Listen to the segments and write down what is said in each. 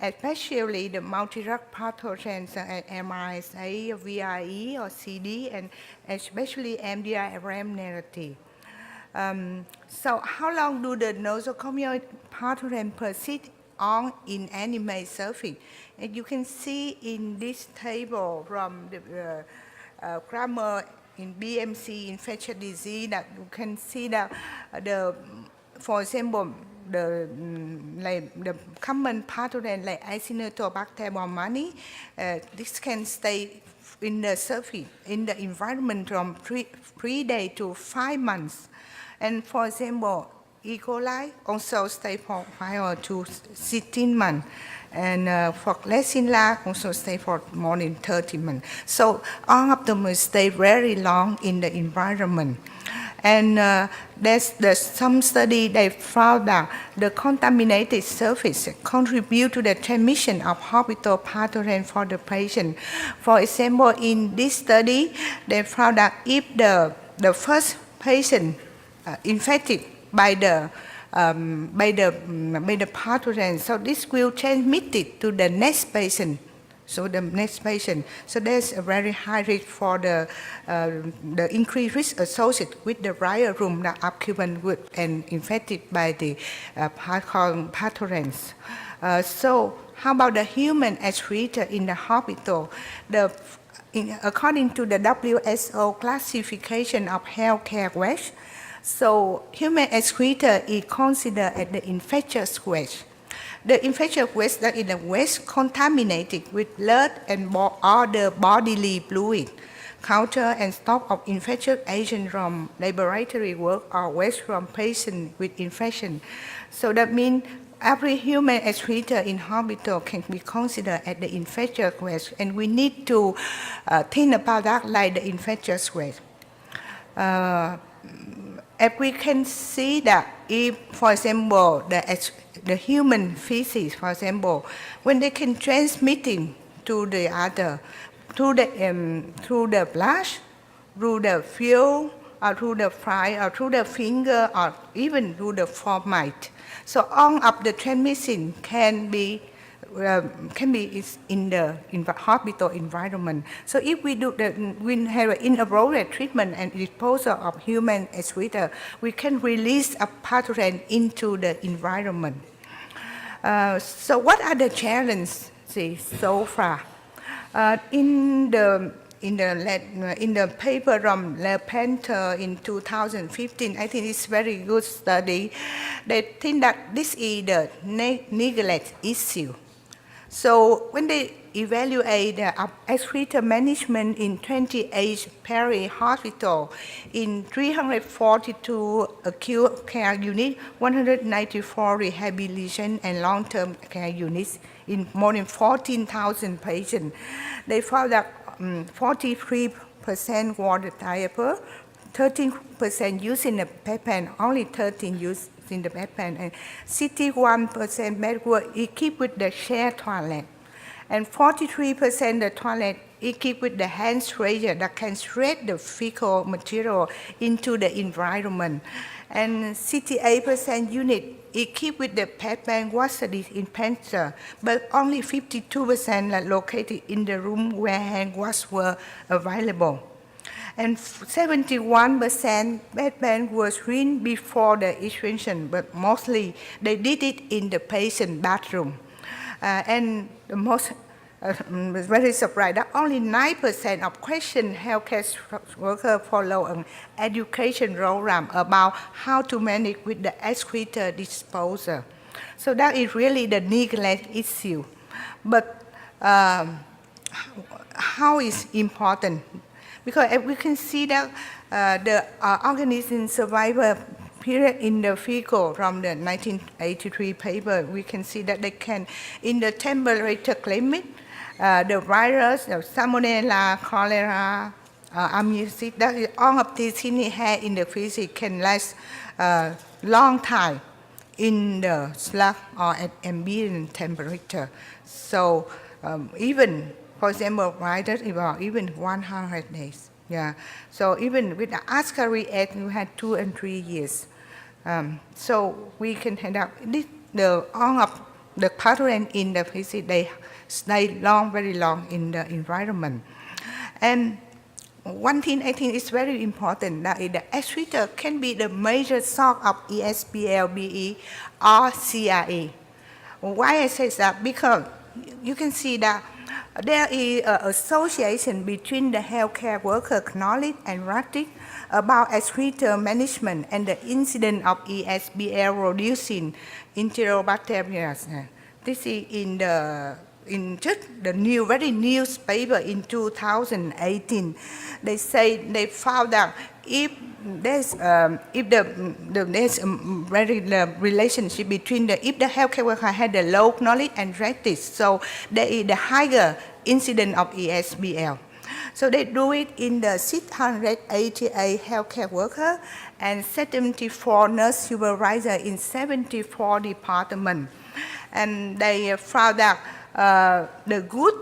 especially the multi-drug pathogens like MRSA, VIE, or CD, and especially MDR-RM negative. So how long do the nosocomial pathogen persist on in animal surface? And you can see in this table from the grammar in BMC infectious disease that you can see that for example, the common pathogen like Acinetobacter baumannii, this can stay in the surface, in the environment from 3 days to 5 months. And for example, E. coli also stay for 5 to 16 months. And for Klebsiella also stay for more than 30 months. So all of them will stay very long in the environment. And there's some study they found that the contaminated surface contribute to the transmission of hospital pathogen for the patient. For example, in this study, they found that if the first patient infected by the pathogen, so this will transmit it to the next patient. So the next patient. So there's a very high risk for the increased risk associated with the viral room that occupant with and infected by the pathogens. So how about the human excreta in the hospital? According to the WHO classification of healthcare waste, so human excreta is considered as the infectious waste. The infectious waste that is the waste contaminated with blood and other bodily fluid, culture and stock of infectious agents from laboratory work or waste from patients with infection. So that means every human excreta in hospital can be considered as the infectious waste, and we need to think about that like the infectious waste. If we can see that if, for example, the human feces, for example, when they can transmitting to the other, through the blood, through the fuel, or through the fly, or through the finger, or even through the formite. So all of the transmission can be in the hospital environment. So if we have an inappropriate treatment and disposal of human excreta, we can release a pathogen into the environment. So what are the challenges so far? In the paper from Lepenter in 2015, I think it's very good study. They think that this is the neglect issue. So when they evaluate the excreta management in 28 Paris hospital in 342 acute care units, 194 rehabilitation and long-term care units in more than 14,000 patients, they found that 43% wore the diaper, 13% using the bedpan, only 13 used in the bedpan, and 61% beds were equipped with the shared toilet, and 43% the toilet equipped with the hand sprayer that can shred the fecal material into the environment, and 68% unit equipped with the bedpan was disinfector, but only 52% are located in the room where hand wash were available. And 71% bedpan was cleaned before the intervention, but mostly they did it in the patient bathroom. And the most very surprised that only 9% of questioned healthcare workers follow an education program about how to manage with the excreta disposal. So that is really the neglect issue. But how is important? Because we can see that the organism survival period in the fecal from the 1983 paper, we can see that they can, in the temperature climate, the virus, the salmonella, cholera, amnesic, all of these here in the feces can last long time in the slug or at ambient temperature. So even, for example, virus about even 100 days. Yeah. So even with the ascaris, we had 2 and 3 years. So we can have all of the pathogen in the feces, they stay very long in the environment. And one thing I think is very important that the excreta can be the major source of ESBL, BE, or CRE. Why I say that? Because you can see that there is an association between the healthcare worker knowledge and practice about excreta management and the incidence of ESBL reducing enterobacteria. This is in just the very new paper in 2018. They say they found that if there's there's the relationship between if the healthcare worker had the low knowledge and practice, so there is the higher incidence of ESBL. So they do it in the 688 healthcare worker and 74 nurse supervisor in 74 departments. And they found that the good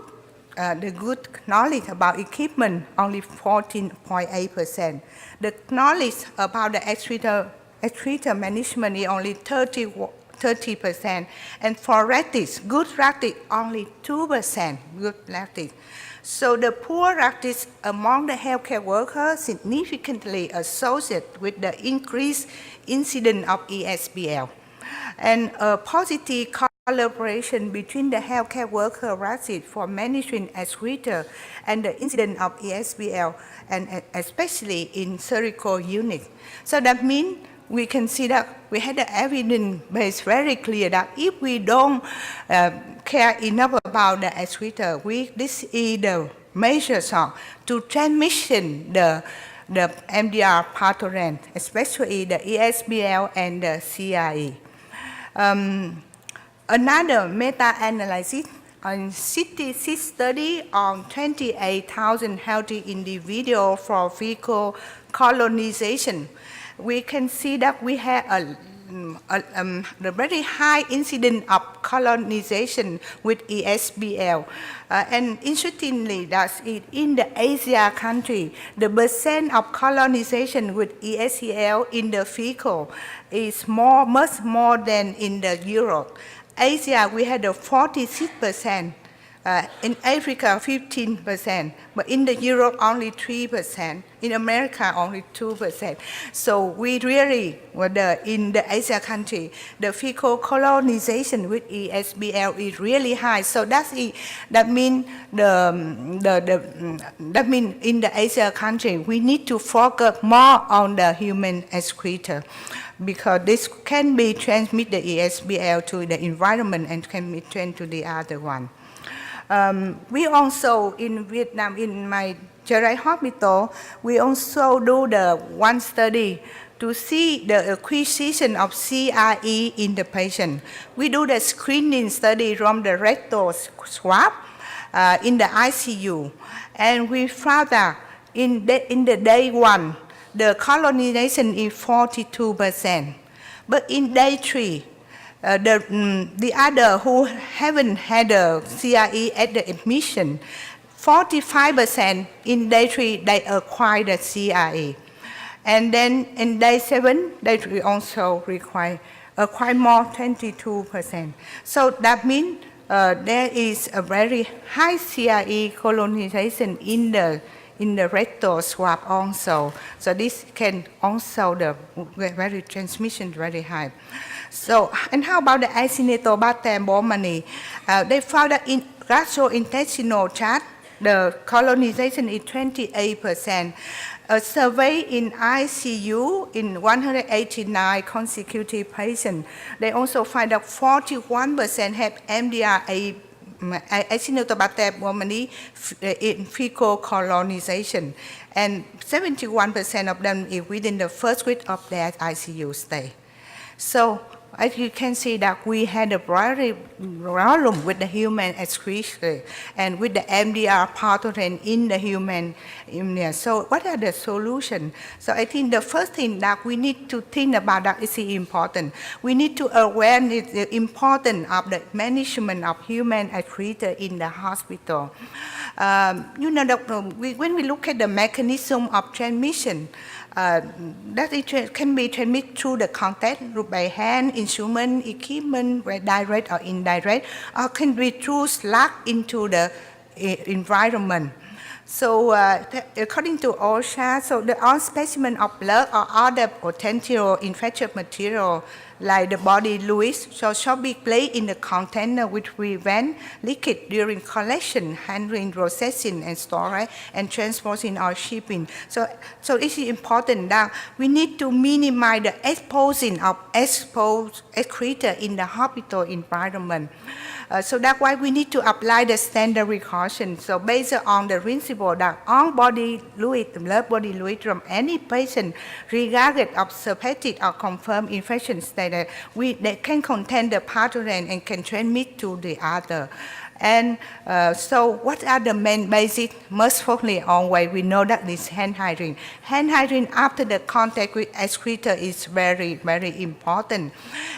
knowledge about equipment only 14.8%. The knowledge about the excreta management is only 30%. And for practice, good practice, only 2% good practice. So the poor practice among the healthcare workers significantly associated with the increased incidence of ESBL. And a positive collaboration between the healthcare worker practice for managing excreta and the incidence of ESBL, and especially in surgical units. So that means we can see that we had the evidence based very clear that if we don't care enough about the excreta, this is the major source to transmission the MDR pathogen, especially the ESBL and the CRE. Another meta-analysis on 66 study on 28,000 healthy individuals for fecal colonization. We can see that we have a very high incidence of colonization with ESBL. And interestingly, that in the Asia country, the percent of colonization with ESBL in the fecal is much more than in the Europe. Asia, we had a 46%. In Africa, 15%, but in the Europe, only 3%. In America, only 2%. So we really, in the Asia country, the fecal colonization with ESBL is really high. So that means in the Asia country, we need to focus more on the human excreta, because this can be transmit the ESBL to the environment and can be transmitted to the other one. We also, in Vietnam, in my General Hospital, we also do the one study to see the acquisition of CRE in the patient. We do the screening study from the rectal swab in the ICU. And we found that in the day one, the colonization is 42%. But in day 3, the other who haven't had a CRE at the admission, 45% in day 3, they acquire the CRE. And then in day 7, they also acquire more, 22%. So that means there is a very high CRE colonization in the rectal swab also. So this can also the very transmission very high. So, and how about the Acinetobacter baumannii? They found that in gastrointestinal tract, the colonization is 28%. A survey in ICU in 189 consecutive patients, they also find that 41% have MDR Acinetobacter baumannii in fecal colonization, and 71% of them is within the first week of their ICU stay. So, as you can see that we had a very problem with the human excreta and with the MDR pathogen in the human immunity. So what are the solutions? So I think the first thing that we need to think about that is important. We need to aware the importance of the management of human excreta in the hospital. You know, when we look at the mechanism of transmission, that it can be transmitted through the contact by hand, instrument, equipment, direct or indirect, or can be through slug into the environment. So according to OSHA, so the all specimen of blood or other potential infectious material like the body fluids shall be placed in the container which prevent leakage during collection, handling, processing, and storage, and transporting or shipping. So it is important that we need to minimize the exposing of exposed excreta in the hospital environment. So that's why we need to apply the standard precaution. So based on the principle that all body fluid, blood body fluid from any patient, regardless of suspected or confirmed infection status, they can contain the pathogen and can transmit to the other. And so what are the main basic? Most probably always we know that this hand hygiene. Hand hygiene after the contact with excreta is very, very important.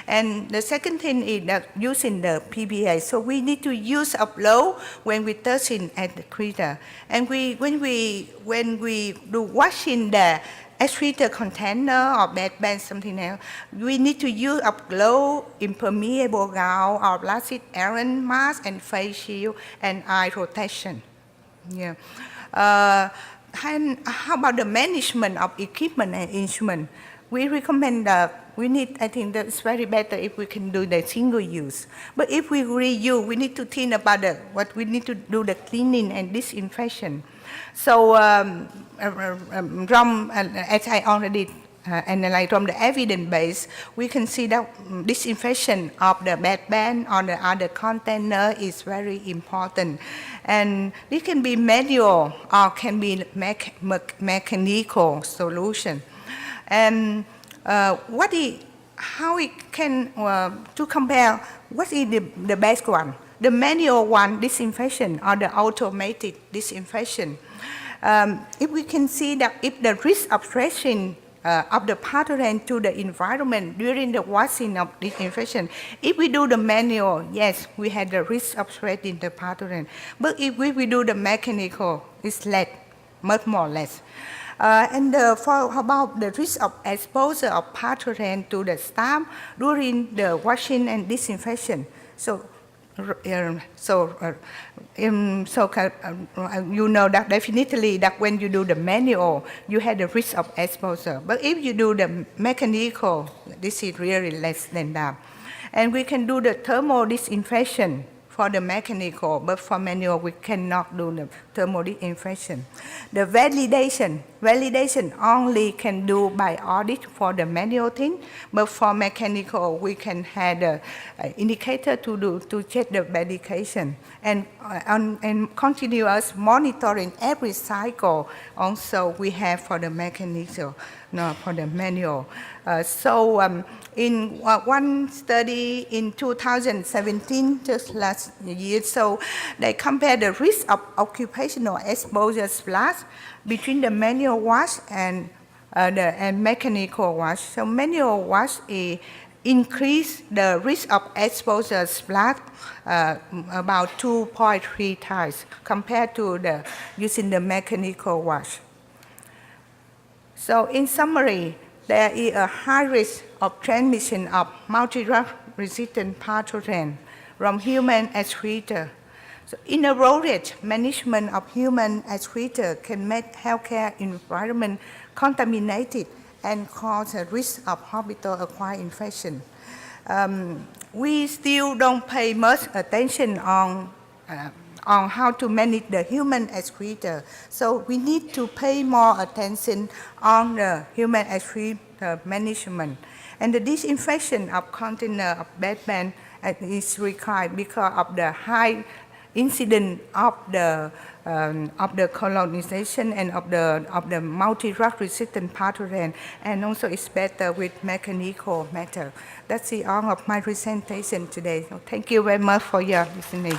And the second thing is that using the PPA. So we need to use a blow when we touching at the excreta. And when we do washing the excreta container or bedpan, something else, we need to use a glove, impermeable gown, or plastic Aaron mask, and face shield, and eye protection. Yeah. And how about the management of equipment and instrument? We recommend that I think that it's very better if we can do the single use. But if we reuse, we need to think about what we need to do the cleaning and disinfection. So as I already analyzed from the evidence base, we can see that disinfection of the bedpan or the other container is very important. And this can be manual or can be mechanical solution. And how we can, to compare, what is the best one? The manual one, disinfection, or the automated disinfection. If we can see that if the risk of spreading of the pathogen to the environment during the washing of disinfection, if we do the manual, yes, we had the risk of spreading the pathogen. But if we do the mechanical, it's less, much more less. And for about the risk of exposure of pathogen to the staff during the washing and disinfection. So you know that definitely that when you do the manual, you have the risk of exposure. But if you do the mechanical, this is really less than that. And we can do the thermal disinfection for the mechanical, but for manual, we cannot do the thermal disinfection. The validation only can do by audit for the manual thing, but for mechanical, we can have the indicator to check the validation. And continuous monitoring every cycle also we have for the mechanical, not for the manual. In one study in 2017, just last year, so they compared the risk of occupational exposure splash between the manual wash and mechanical wash. So manual wash increase the risk of exposure splash about 2.3 times compared to using the mechanical wash. So in summary, there is a high risk of transmission of multi-drug-resistant pathogen from human excreta. So inappropriate management of human excreta can make healthcare environment contaminated and cause a risk of hospital-acquired infection. We still don't pay much attention on how to manage the human excreta. So we need to pay more attention on the human excreta management. And the disinfection of container of bedpan is required because of the high incidence of the colonization and of the multi-drug-resistant pathogen, and also it's better with mechanical method. That's the all of my presentation today. So thank you very much for your listening.